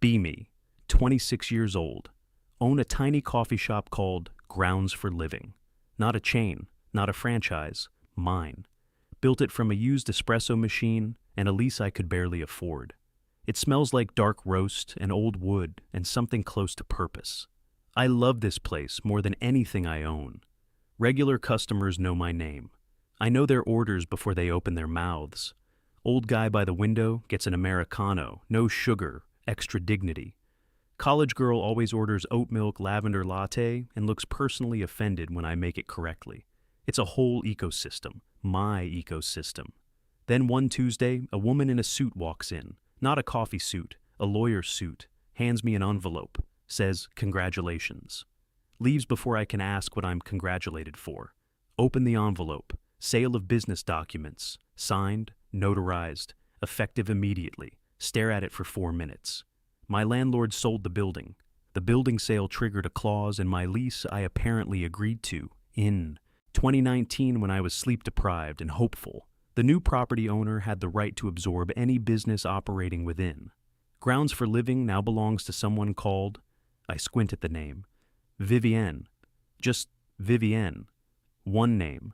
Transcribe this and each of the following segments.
Be me, 26 years old, own a tiny coffee shop called Grounds for Living. Not a chain, not a franchise, mine. Built it from a used espresso machine and a lease I could barely afford. It smells like dark roast and old wood and something close to purpose. I love this place more than anything I own. Regular customers know my name. I know their orders before they open their mouths. Old guy by the window gets an Americano, no sugar, extra dignity. College girl always orders oat milk lavender latte and looks personally offended when I make it correctly. It's a whole ecosystem, my ecosystem. Then one Tuesday, a woman in a suit walks in, not a coffee suit, a lawyer's suit, hands me an envelope, says, "Congratulations." Leaves before I can ask what I'm congratulated for. Open the envelope, sale of business documents, signed, notarized, effective immediately, stare at it for 4 minutes. My landlord sold the building. The building sale triggered a clause in my lease I apparently agreed to in 2019 when I was sleep-deprived and hopeful. The new property owner had the right to absorb any business operating within. Grounds for Living now belongs to someone called, I squint at the name, Vivienne. Just Vivienne. One name,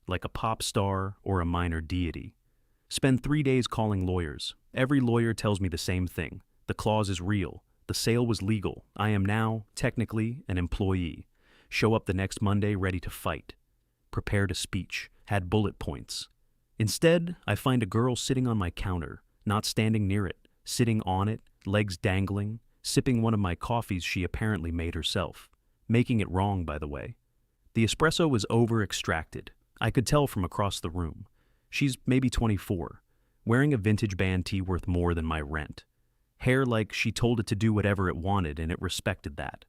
like a pop star or a minor deity. Spend 3 days calling lawyers. Every lawyer tells me the same thing. The clause is real. The sale was legal. I am now, technically, an employee. Show up the next Monday ready to fight. Prepared a speech. Had bullet points. Instead, I find a girl sitting on my counter, not standing near it, sitting on it, legs dangling, sipping one of my coffees she apparently made herself. Making it wrong, by the way. The espresso was over-extracted. I could tell from across the room. She's maybe 24, wearing a vintage band tee worth more than my rent. Hair like she told it to do whatever it wanted and it respected that.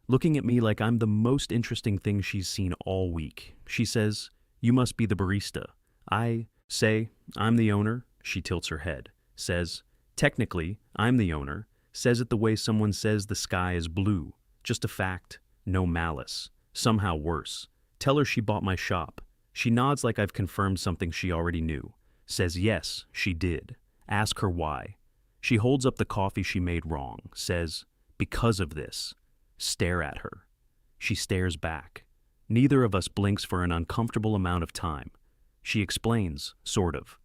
Looking at me like I'm the most interesting thing she's seen all week. She says, "You must be the barista." I say, "I'm the owner." She tilts her head. Says, "Technically, I'm the owner." Says it the way someone says the sky is blue. Just a fact, no malice. Somehow worse. Tell her she bought my shop. She nods like I've confirmed something she already knew. Says yes, she did. Ask her why. She holds up the coffee she made wrong. Says, "Because of this." Stare at her. She stares back. Neither of us blinks for an uncomfortable amount of time. She explains, sort of.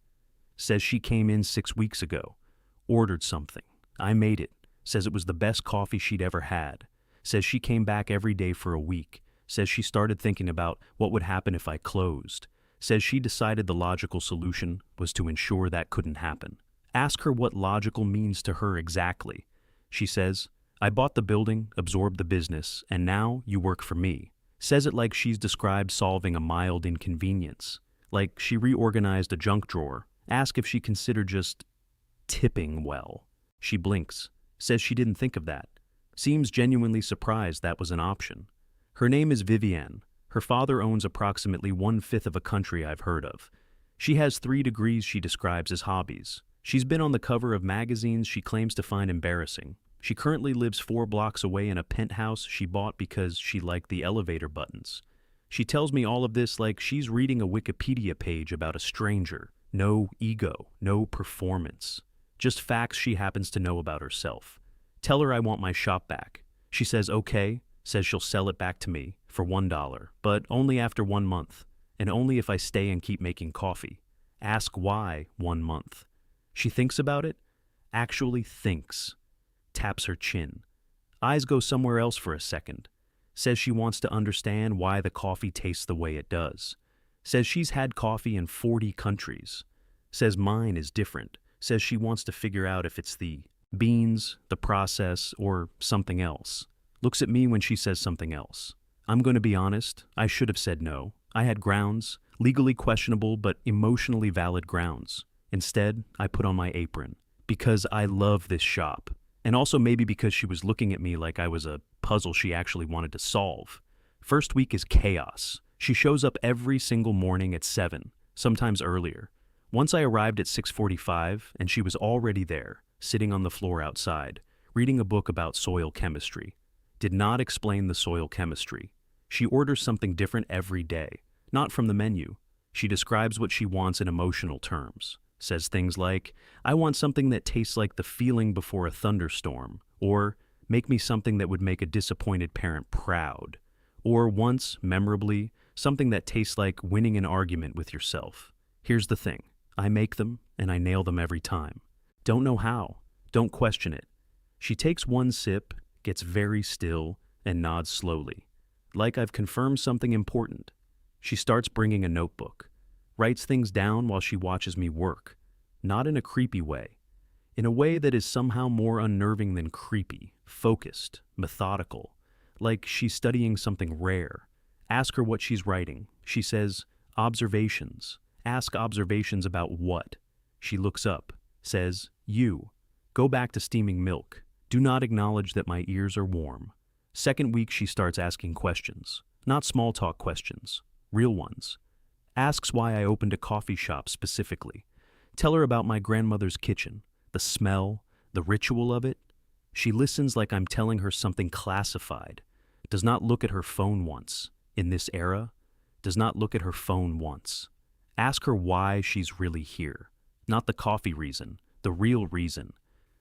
Says she came in 6 weeks ago. Ordered something. I made it. Says it was the best coffee she'd ever had. Says she came back every day for a week. Says she started thinking about what would happen if I closed. Says she decided the logical solution was to ensure that couldn't happen. Ask her what logical means to her exactly. She says, "I bought the building, absorbed the business, and now you work for me." Says it like she's described solving a mild inconvenience. Like she reorganized a junk drawer. Ask if she considered just tipping well. She blinks. Says she didn't think of that. Seems genuinely surprised that was an option. Her name is Vivienne. Her father owns approximately 1/5 of a country I've heard of. She has 3 degrees she describes as hobbies. She's been on the cover of magazines she claims to find embarrassing. She currently lives 4 blocks away in a penthouse she bought because she liked the elevator buttons. She tells me all of this like she's reading a Wikipedia page about a stranger. No ego, no performance. Just facts she happens to know about herself. Tell her I want my shop back. She says okay, says she'll sell it back to me for $1, but only after 1 month, and only if I stay and keep making coffee. Ask why 1 month. She thinks about it, actually thinks. Taps her chin. Eyes go somewhere else for a second. Says she wants to understand why the coffee tastes the way it does. Says she's had coffee in 40 countries. Says mine is different. Says she wants to figure out if it's the beans, the process, or something else. Looks at me when she says something else. I'm going to be honest, I should have said no. I had grounds, legally questionable but emotionally valid grounds. Instead, I put on my apron. Because I love this shop. And also maybe because she was looking at me like I was a puzzle she actually wanted to solve. First week is chaos. She shows up every single morning at 7, sometimes earlier. Once I arrived at 6:45 and she was already there, sitting on the floor outside, reading a book about soil chemistry. Did not explain the soil chemistry. She orders something different every day, not from the menu. She describes what she wants in emotional terms. Says things like, "I want something that tastes like the feeling before a thunderstorm," Or, make me something that would make a disappointed parent proud. Or once, memorably, something that tastes like winning an argument with yourself. Here's the thing. I make them, and I nail them every time. Don't know how. Don't question it. She takes one sip, gets very still, and nods slowly. Like I've confirmed something important. She starts bringing a notebook. Writes things down while she watches me work. Not in a creepy way. In a way that is somehow more unnerving than creepy. Focused. Methodical. Like she's studying something rare. Ask her what she's writing. She says, observations. Ask observations about what? She looks up. Says, you. Go back to steaming milk. Do not acknowledge that my ears are warm. Second week she starts asking questions. Not small talk questions. Real ones. Asks why I opened a coffee shop specifically. Tell her about my grandmother's kitchen. The smell. The ritual of it. She listens like I'm telling her something classified. Does not look at her phone once. In this era. Does not look at her phone once. Ask her why she's really here. Not the coffee reason. The real reason.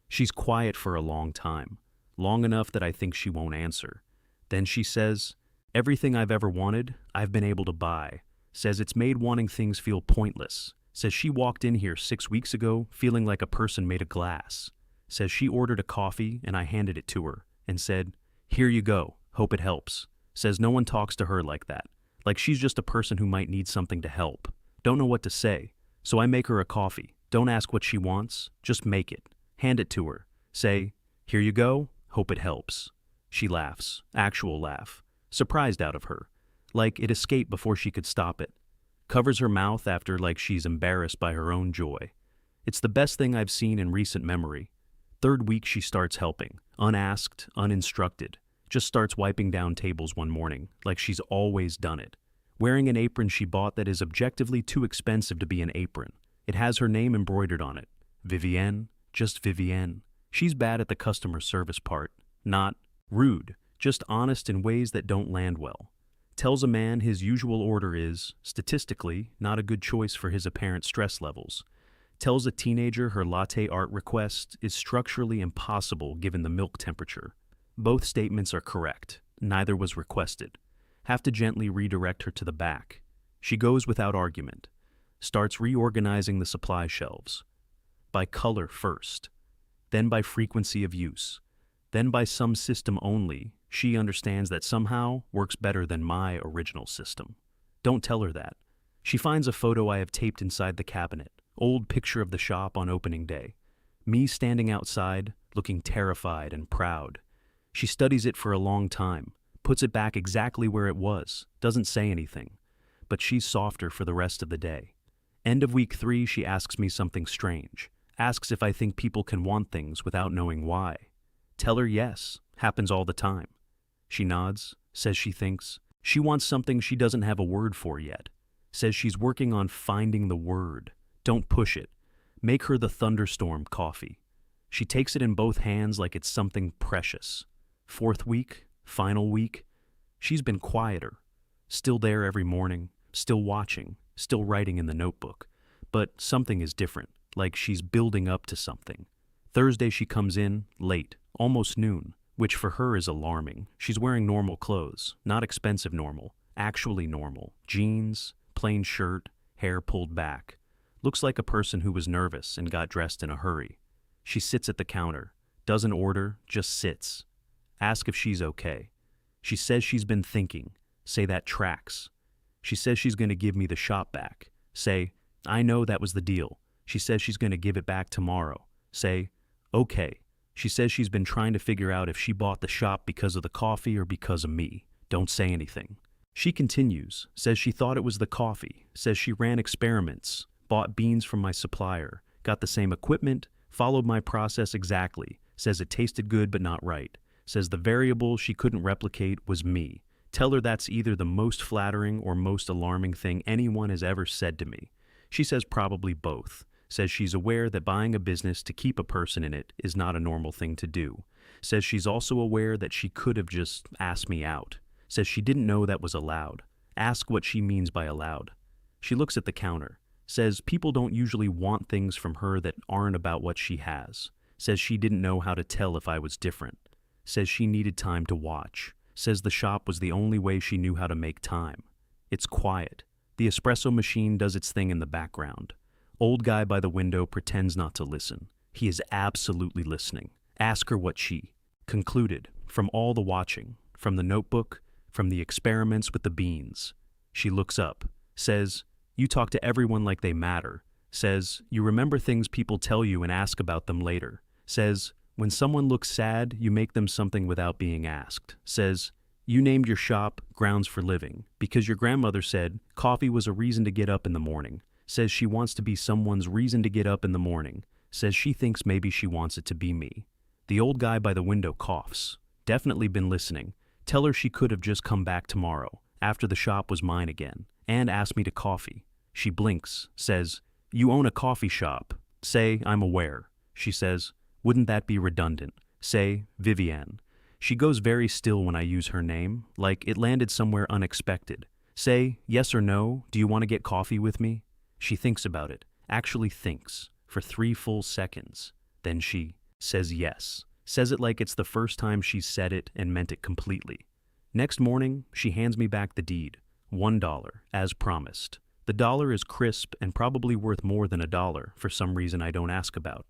She's quiet for a long time. Long enough that I think she won't answer. Then she says, everything I've ever wanted, I've been able to buy. Says it's made wanting things feel pointless. Says she walked in here 6 weeks ago feeling like a person made of glass. Says she ordered a coffee and I handed it to her and said, here you go, hope it helps. Says no one talks to her like that. Like she's just a person who might need something to help. Don't know what to say. So I make her a coffee. Don't ask what she wants, just make it. Hand it to her. Say, here you go, hope it helps. She laughs, actual laugh, surprised out of her, like it escaped before she could stop it. Covers her mouth after like she's embarrassed by her own joy. It's the best thing I've seen in recent memory. Third week she starts helping, unasked, uninstructed. Just starts wiping down tables one morning, like she's always done it. Wearing an apron she bought that is objectively too expensive to be an apron. It has her name embroidered on it. Vivienne. Just Vivienne. She's bad at the customer service part. Not rude, just honest in ways that don't land well. Tells a man his usual order is, statistically, not a good choice for his apparent stress levels. Tells a teenager her latte art request is structurally impossible given the milk temperature. Both statements are correct. Neither was requested. Have to gently redirect her to the back. She goes without argument. Starts reorganizing the supply shelves. By color first, then by frequency of use, then by some system only. She understands that somehow works better than my original system. Don't tell her that. She finds a photo I have taped inside the cabinet, old picture of the shop on opening day. Me standing outside, looking terrified and proud. She studies it for a long time, puts it back exactly where it was, doesn't say anything. But she's softer for the rest of the day. End of week 3, she asks me something strange. Asks if I think people can want things without knowing why. Tell her yes, happens all the time. She nods, says she thinks. She wants something she doesn't have a word for yet. Says she's working on finding the word. Don't push it. Make her the thunderstorm coffee. She takes it in both hands like it's something precious. 4th week, final week. She's been quieter. Still there every morning, still watching, still writing in the notebook. But something is different. Like she's building up to something. Thursday she comes in, late, almost noon, which for her is alarming. She's wearing normal clothes, not expensive normal, actually normal. Jeans, plain shirt, hair pulled back. Looks like a person who was nervous and got dressed in a hurry. She sits at the counter, doesn't order, just sits. Ask if she's okay. She says she's been thinking. Say that tracks. She says she's going to give me the shop back. Say, I know that was the deal. She says she's going to give it back tomorrow. Say, okay. She says she's been trying to figure out if she bought the shop because of the coffee or because of me. Don't say anything. She continues, says she thought it was the coffee, says she ran experiments, bought beans from my supplier, got the same equipment, followed my process exactly, says it tasted good but not right, says the variable she couldn't replicate was me. Tell her that's either the most flattering or most alarming thing anyone has ever said to me. She says probably both. Says she's aware that buying a business to keep a person in it is not a normal thing to do. Says she's also aware that she could have just asked me out. Says she didn't know that was allowed. Ask what she means by allowed. She looks at the counter. Says people don't usually want things from her that aren't about what she has. Says she didn't know how to tell if I was different. Says she needed time to watch. Says the shop was the only way she knew how to make time. It's quiet. The espresso machine does its thing in the background. Old guy by the window pretends not to listen. He is absolutely listening. Ask her what she concluded from all the watching, from the notebook, from the experiments with the beans. She looks up, says, "You talk to everyone like they matter." Says, "You remember things people tell you and ask about them later." Says, "When someone looks sad, you make them something without being asked." Says, "You named your shop Grounds for Living because your grandmother said coffee was a reason to get up in the morning." Says she wants to be someone's reason to get up in the morning. Says she thinks maybe she wants it to be me. The old guy by the window coughs. Definitely been listening. Tell her she could have just come back tomorrow, after the shop was mine again, and asked me to coffee. She blinks, says, "You own a coffee shop." Say, "I'm aware." She says, "Wouldn't that be redundant?" Say, "Vivienne." She goes very still when I use her name, like it landed somewhere unexpected. Say, "Yes or no, do you want to get coffee with me?" She thinks about it, actually thinks, for 3 full seconds. Then she says yes. Says it like it's the first time she's said it and meant it completely. Next morning, she hands me back the deed, $1, as promised. The dollar is crisp and probably worth more than $1 for some reason I don't ask about.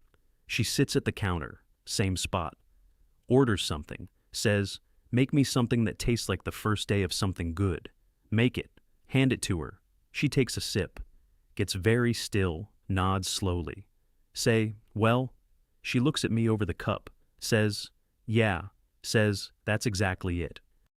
She sits at the counter, same spot. Orders something, says, "Make me something that tastes like the first day of something good." Make it. Hand it to her. She takes a sip. Gets very still, nods slowly. Say, "Well?" She looks at me over the cup. Says, "Yeah." Says, "That's exactly it."